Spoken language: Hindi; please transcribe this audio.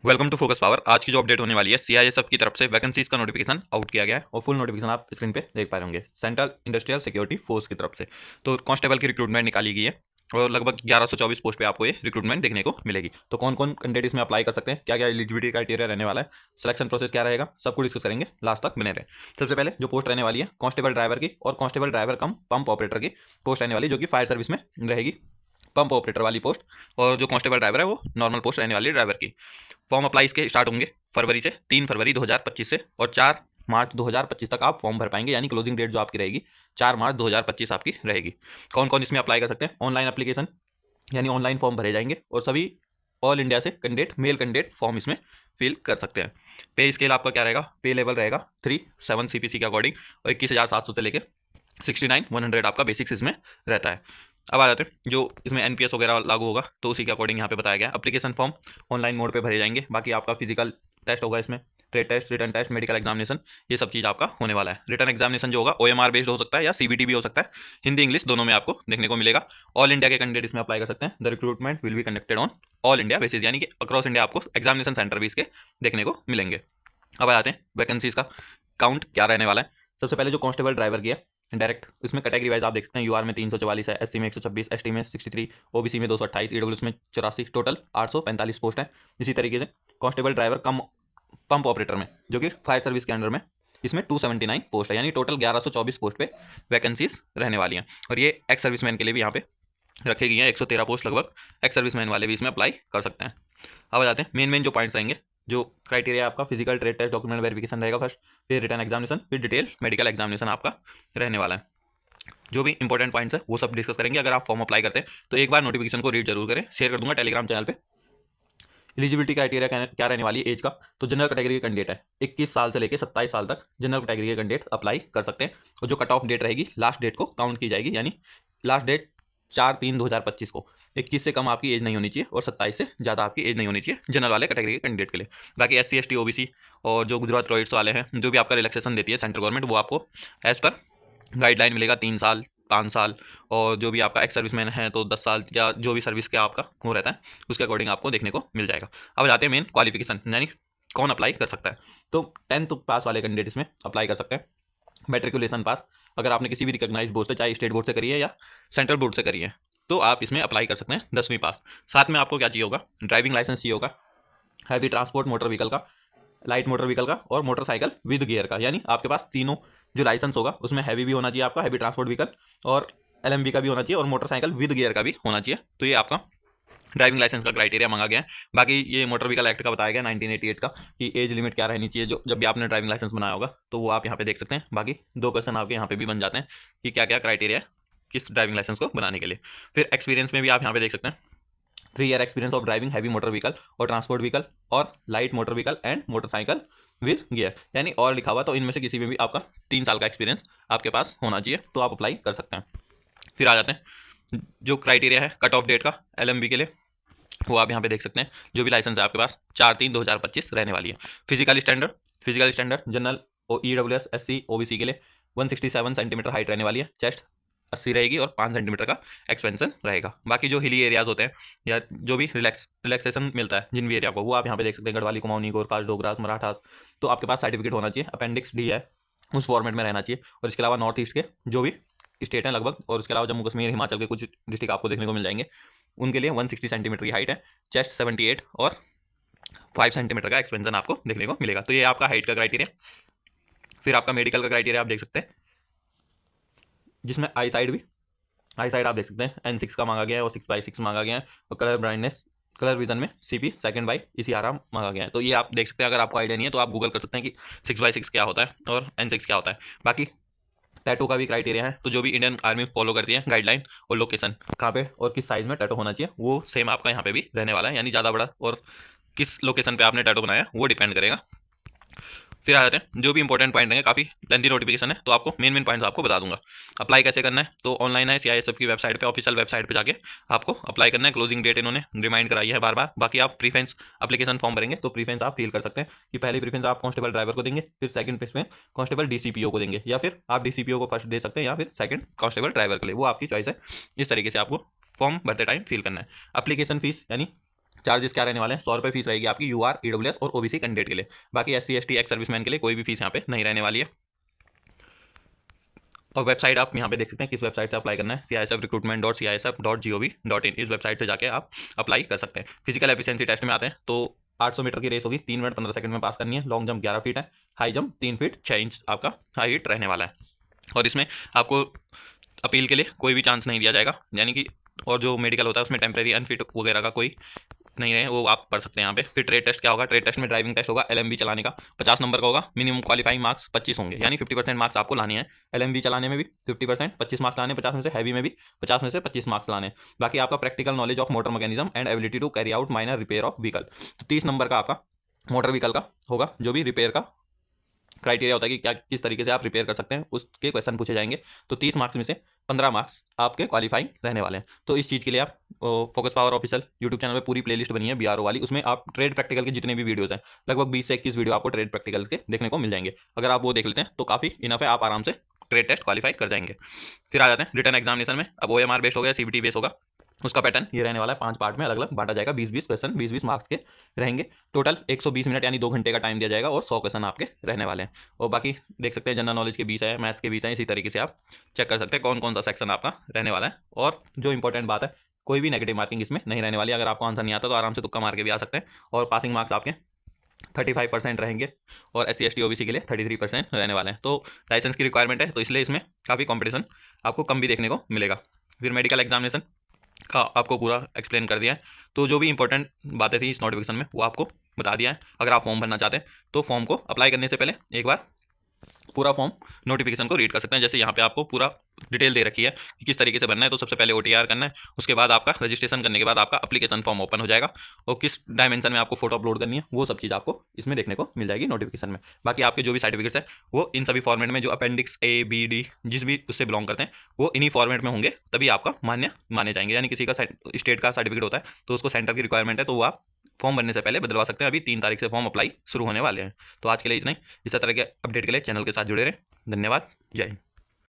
Welcome to focus power. आज की जो अपडेट होने वाली है, सीआईएसएफ की तरफ से वैकेंसीज का नोटिफिकेशन आउट किया गया है और फुल नोटिफिकेशन आप स्क्रीन पे देख पा रहे होंगे सेंट्रल इंडस्ट्रियल सिक्योरिटी फोर्स की तरफ से। तो कांस्टेबल की रिक्रूटमेंट निकाली गई है और लगभग 1124 पोस्ट पे आपको ये रिक्रूटमेंट देखने को मिलेगी। तो कौन कौन कैंडिडेट इसमें अप्लाई कर सकते हैं, क्या क्या एलिजिबिलिटी क्राइटेरिया रहने वाला है, सिलेक्शन प्रोसेस क्या रहेगा, सब कुछ डिस्कस करेंगे। लास्ट तक बने रहे। सबसे पहले जो पोस्ट रहने वाली है कांस्टेबल ड्राइवर की और कांस्टेबल ड्राइवर कम पंप ऑपरेटर की पोस्ट रहने वाली, जो कि फायर सर्विस में रहेगी, पंप ऑपरेटर वाली पोस्ट। और जो कांस्टेबल ड्राइवर है वो नॉर्मल पोस्ट रहने वाली है ड्राइवर की। फॉर्म अप्लाई इसके स्टार्ट होंगे फरवरी से 3 फरवरी 2025 से और 4 मार्च 2025 तक आप फॉर्म भर पाएंगे, यानी क्लोजिंग डेट जो आपकी रहेगी 4 मार्च 2025 आपकी रहेगी। कौन कौन इसमें अप्लाई कर सकते हैं? ऑनलाइन एप्लीकेशन यानी ऑनलाइन फॉर्म भरे जाएंगे और सभी ऑल इंडिया से कैंडिडेट मेल कैंडिडेट फॉर्म इसमें फिल कर सकते हैं। पे स्केल आपका क्या रहेगा? पे लेवल रहेगा 3-7 सीपीसी के अकॉर्डिंग और 21,700 से लेकर 69,100 आपका बेसिक्स इसमें रहता है। अब आ जाते हैं जो इसमें एनपीएस वगैरह लागू होगा, तो उसी के अकॉर्डिंग यहाँ पे बताया गया। एप्लीकेशन फॉर्म ऑनलाइन मोड पे भरे जाएंगे। बाकी आपका फिजिकल टेस्ट होगा इसमें, trade test, written test, medical examination, ये सब चीज़ आपका होने वाला है। रिटन एग्जामिनेशन जो होगा ओएमआर बेस्ड हो सकता है या सीबीटी भी हो सकता है, हिंदी इंग्लिश दोनों में आपको देखने को मिलेगा। ऑल इंडिया के कैंडिडेट इसमें अप्लाई कर सकते हैं। The recruitment will be conducted on all India basis, यानी कि अक्रॉस इंडिया आपको एग्जामिनेशन सेंटर भी इसके देखने को मिलेंगे। अब आ जाते हैं वैकेंसीज का काउंट क्या रहने वाला है। सबसे पहले जो कांस्टेबल ड्राइवर की है डायरेक्ट, इसमें कैटेगरी वाइज आप देख सकते हैं। यूआर में 344 है, एससी में 126, एसटी में 63, ओबीसी में 228, ईडब्ल्यूएस में 84, टोटल 845 पोस्ट है। इसी तरीके से कांस्टेबल ड्राइवर कम पंप ऑपरेटर में, जो कि फायर सर्विस के अंडर में, इसमें 279 पोस्ट है, यानी टोटल 1124 पोस्ट पे वैकेंसीज रहने वाली हैं। और ये एक्स सर्विसमैन के लिए भी यहाँ पे रखी गई हैं 113 पोस्ट लगभग। एक्स सर्विसमैन वाले भी इसमें अप्लाई कर सकते हैं। अब आ जाते हैं मेन मेन जो पॉइंट्स रहेंगे। जो क्राइटेरिया आपका physical trade test document verification रहेगा फर्स्ट, फिर रिटर्न एग्जामिनेशन, फिर डिटेल मेडिकल एग्जामिनेशन आपका रहने वाला है। जो भी इंपॉर्टेंट पॉइंट्स है वो सब डिस्कस करेंगे। अगर आप फॉर्म अप्लाई करते हैं तो एक बार नोटिफिकेशन को रीड जरूर करें, शेयर कर दूंगा टेलीग्राम चैनल पे। एलिजिबिलिटी क्राइटेरिया क्या रहने वाली है एज का, तो जनरल कैटेगरी के कैंडिडेट है 21 साल से लेकर 27 साल तक जनरल कैटेगरी के कैंडिडेट अप्लाई कर सकते हैं। और जो कट ऑफ डेट रहेगी लास्ट डेट को काउंट की जाएगी, यानी लास्ट डेट 4/3/2025 को 21 से कम आपकी एज नहीं होनी चाहिए और 27 से ज़्यादा आपकी एज नहीं होनी चाहिए जनरल वाले कैटेगरी के कैंडिडेट के लिए। बाकी SC ST OBC और जो गुजरात रॉयल्स वाले हैं, जो भी आपका रिलैक्सेशन देती है सेंट्रल गवर्नमेंट, वो आपको एज पर गाइडलाइन मिलेगा 3 साल 5 साल। और जो भी आपका एक्स सर्विसमैन है तो 10 साल, या जो भी सर्विस का आपका वो रहता है उसके अकॉर्डिंग आपको देखने को मिल जाएगा। अब जाते हैं मेन क्वालिफिकेशन, यानी कौन अप्लाई कर सकता है। तो 10th पास वाले कैंडिडेट इसमें अप्लाई कर सकते हैं। मेट्रिकुलेशन पास, अगर आपने किसी भी रिकॉग्नाइज्ड बोर्ड से, चाहे स्टेट बोर्ड से करी है या सेंट्रल बोर्ड से करी है, तो आप इसमें अप्लाई कर सकते हैं 10वीं पास। साथ में आपको क्या चाहिए होगा? ड्राइविंग लाइसेंस चाहिए होगा, हैवी ट्रांसपोर्ट मोटर व्हीकल का, लाइट मोटर व्हीकल का और मोटरसाइकिल विद गियर का, यानी आपके पास तीनों जो लाइसेंस होगा उसमें हैवी भी होना चाहिए आपका, हैवी ट्रांसपोर्ट व्हीकल, और LMV का भी होना चाहिए और मोटरसाइकिल विद गियर का भी होना चाहिए। तो ये आपका ड्राइविंग लाइसेंस का क्राइटेरिया मांगा गया है। बाकी ये मोटर व्हीकल एक्ट का बताया गया 1988 का कि एज लिमिट क्या रहनी चाहिए, जो जब भी आपने ड्राइविंग लाइसेंस बनाया होगा, तो वो आप यहाँ पे देख सकते हैं। बाकी 2 क्वेश्चन आपके यहाँ पे भी बन जाते हैं कि क्या क्या क्राइटेरिया है किस ड्राइविंग लाइसेंस को बनाने के लिए। फिर एक्सपीरियंस में भी आप यहाँ पे देख सकते हैं 3 year experience of driving heavy motor vehicle और ट्रांसपोर्ट व्हीकल और light motor vehicle and motorcycle with gear, यानी और लिखा हुआ, तो इनमें से किसी में भी आपका 3 साल का एक्सपीरियंस आपके पास होना चाहिए, तो आप अप्लाई कर सकते हैं। फिर आ जाते हैं जो क्राइटेरिया है कट ऑफ डेट का LMB के लिए, वो आप यहाँ पे देख सकते हैं। जो भी लाइसेंस है आपके पास 4/3/2025 रहने वाली है। Physical standard general EWS SC OBC के लिए 167 सेंटीमीटर हाइट रहने वाली है, चेस्ट 80 रहेगी और 5 सेंटीमीटर का एक्सपेंशन रहेगा। बाकी जो हिली एरियाज होते हैं या जो भी रिलैक्सेशन मिलता है जिन भी एरिया को, वो आप यहाँ पे देख सकते हैं। गढ़वाली, कुमाऊनी, गोरखास, डोगरास, मराठास, तो आपके पास सर्टिफिकेट होना चाहिए। अपेंडिक्स D है उस फॉर्मेट में रहना चाहिए। और इसके अलावा नॉर्थ ईस्ट के जो भी स्टेट हैं लगभग, और उसके अलावा जम्मू कश्मीर हिमाचल के कुछ डिस्ट्रिक्ट आपको देखने को मिल जाएंगे, उनके लिए 160 सेंटीमीटर की हाइट है, चेस्ट 78 और 5 सेंटीमीटर का एक्सपेंशन आपको देखने को मिलेगा। तो ये आपका हाइट का क्राइटेरिया। फिर आपका मेडिकल का क्राइटेरिया आप देख सकते हैं, जिसमें आई साइड आप देख सकते हैं N6 का मांगा गया है और 6/6 मांगा गया है। और कलर ब्राइटनेस, कलर विजन में CP सेकंड बाई इसी आराम मांगा गया है। तो ये आप देख सकते हैं। अगर आपको आइडिया नहीं है तो आप गूगल कर सकते हैं कि 6/6 क्या होता है और N6 क्या होता है। बाकी टैटू का भी क्राइटेरिया है, तो जो भी इंडियन आर्मी फॉलो करती है गाइडलाइन, और लोकेशन कहाँ पे और किस साइज में टैटू होना चाहिए, वो सेम आपका यहाँ पे भी रहने वाला है, यानी ज़्यादा बड़ा और किस लोकेशन पे आपने टैटू बनाया वो डिपेंड करेगा। फिर आ जाते हैं जो भी इंपॉर्टेंट पॉइंट रहेंगे, काफी लेंथी नोटिफिकेशन है तो आपको मेन मेन पॉइंट्स आपको बता दूंगा। अप्लाई कैसे करना है, तो ऑनलाइन है CISF की वेबसाइट पे, ऑफिशियल वेबसाइट पे जाके आपको अप्लाई करना है। क्लोजिंग डेट इन्होंने रिमाइंड कराई है बार बार। बाकी आप प्रीफेंस एप्लीकेशन फॉर्म भरेंगे तो प्रीफेंस आप फिल कर सकते हैं कि पहली प्रीफेंस आप कांस्टेबल ड्राइवर को देंगे, फिर सेकंड प्रीफेंस कांस्टेबल DCPO को देंगे, या फिर आप DCPO को फर्स्ट दे सकते हैं या फिर सेकंड कांस्टेबल ड्राइवर के लिए, वो आपकी चॉइस है। इस तरीके से आपको फॉर्म भरते टाइम फिल करना है। एप्लीकेशन फीस यानी चार्जेस क्या रहने वाले हैं, 100 रुपये फीस रहेगी आपकी यूआर, ईडब्ल्यूएस और ओबीसी कैंडिडेट के लिए। बाकी एससी एसटी एक्स सर्विसमैन के लिए कोई भी फीस यहाँ पे नहीं रहने वाली है। और वेबसाइट आप यहाँ पे देख सकते हैं किस वेबसाइट से अप्लाई करना है, CISF.CISF.gov.in, इस वेबसाइट से जाके आप अप्लाई कर सकते हैं। फिजिकल एफिशिएंसी टेस्ट में आते हैं तो 800 मीटर की रेस होगी, 3 मिनट 15 सेकंड में पास करनी है। लॉन्ग जंप 11 फीट है, हाई जंप 3 फीट 6 इंच आपका हाइट रहने वाला है। और इसमें आपको अपील के लिए कोई भी चांस नहीं दिया जाएगा, यानी कि और जो मेडिकल होता है उसमें टेम्प्रेरी अनफिट वगैरह का कोई नहीं रहे, वो आप पढ़ सकते हैं यहाँ पे। फिर ट्रेड टेस्ट क्या होगा, ट्रेड टेस्ट में ड्राइविंग टेस्ट होगा एलएमवी चलाने का, 50 नंबर का होगा। मिनिमम क्वालिफाइंग मार्क्स 25 होंगे, यानी 50% मार्क्स आपको लाने हैं। एलएमवी चलाने में भी 50% 25 मार्क्स लाने, 50 में से हैवी में भी 50 में से 25 मार्क्स लाने। बाकी आपका practical knowledge of motor mechanism and ability to carry out minor repair of vehicle, तो 30 नंबर का आपका मोटर व्हीकल का होगा, जो भी रिपेयर का क्राइटेरिया होता है कि क्या किस तरीके से आप रिपेयर कर सकते हैं, उसके क्वेश्चन पूछे जाएंगे। तो 30 मार्क्स में से 15 मार्क्स आपके क्वालिफाइंग रहने वाले हैं। तो इस चीज़ के लिए आप focus power official YouTube channel पे पूरी प्लेलिस्ट बनी है बीआरओ वाली, उसमें आप ट्रेड प्रैक्टिकल के जितने भी वीडियोस हैं, लगभग 20 से 21 वीडियो आपको ट्रेड प्रैक्टिकल के देखने को मिल जाएंगे। अगर आप वो देख लेते हैं तो काफ़ी इनफ है, आप आराम से ट्रेड टेस्ट क्वालिफाई कर जाएंगे। फिर आ जाते हैं रिटर्न एग्जामिनेशन में। अब OMR बेस हो गया, CBT बेस होगा। उसका पैटर्न ये रहने वाला है, 5 पार्ट में अलग अलग बांटा जाएगा। 20-20 क्वेश्चन 20-20 मार्क्स के रहेंगे। टोटल 120 मिनट यानी 2 घंटे का टाइम दिया जाएगा और 100 क्वेश्चन आपके रहने वाले हैं। और बाकी देख सकते हैं जनरल नॉलेज के 20 है, मैथ्स के 20 है। इसी तरीके से आप चेक कर सकते हैं कौन कौन सा सेक्शन आपका रहने वाला है। और जो इंपॉर्टेंट बात है, कोई भी नेगेटिव मार्किंग इसमें नहीं रहने वाली है। अगर आपको आंसर नहीं आता तो आराम से तुक्का मार के भी आ सकते हैं। और पासिंग मार्क्स आपके 35% रहेंगे और SC ST OBC के लिए 33% रहने वाले हैं। तो लाइसेंस की रिक्वायरमेंट है, तो इसलिए इसमें काफ़ी कॉम्पिटिशन आपको कम भी देखने को मिलेगा। फिर मेडिकल एग्जामिनेशन का आपको पूरा एक्सप्लेन कर दिया है। तो जो भी इंपॉर्टेंट बातें थी इस नोटिफिकेशन में वो आपको बता दिया है। अगर आप फॉर्म भरना चाहते हैं तो फॉर्म को अप्लाई करने से पहले एक बार पूरा फॉर्म नोटिफिकेशन को रीड कर सकते हैं। जैसे यहाँ पे आपको पूरा डिटेल दे रखी है कि किस तरीके से भरना है। तो सबसे पहले OTR करना है, उसके बाद आपका रजिस्ट्रेशन करने के बाद आपका एप्लीकेशन फॉर्म ओपन हो जाएगा और किस डायमेंशन में आपको फोटो अपलोड करनी है वो सब चीज़ आपको इसमें देखने को मिल जाएगी नोटिफिकेशन में। बाकी आपके जो भी सर्टिफिकेट्स हैं वो इन सभी फॉर्मेट में, जो अपेंडिक्स A B D जिस भी उससे बिलोंग करते हैं वो इन्हीं फॉर्मेट में होंगे, तभी आपका मान्य माने जाएंगे। यानी किसी का स्टेट का सर्टिफिकेट होता है तो उसको सेंटर की रिक्वायरमेंट है, तो वो आप फॉर्म भरने से पहले बदलवा सकते हैं। अभी 3 तारीख से फॉर्म अप्लाई शुरू होने वाले हैं। तो आज के लिए इतना ही। इस तरह के अपडेट के लिए चैनल के साथ जुड़े रहें। धन्यवाद। जय हिंद।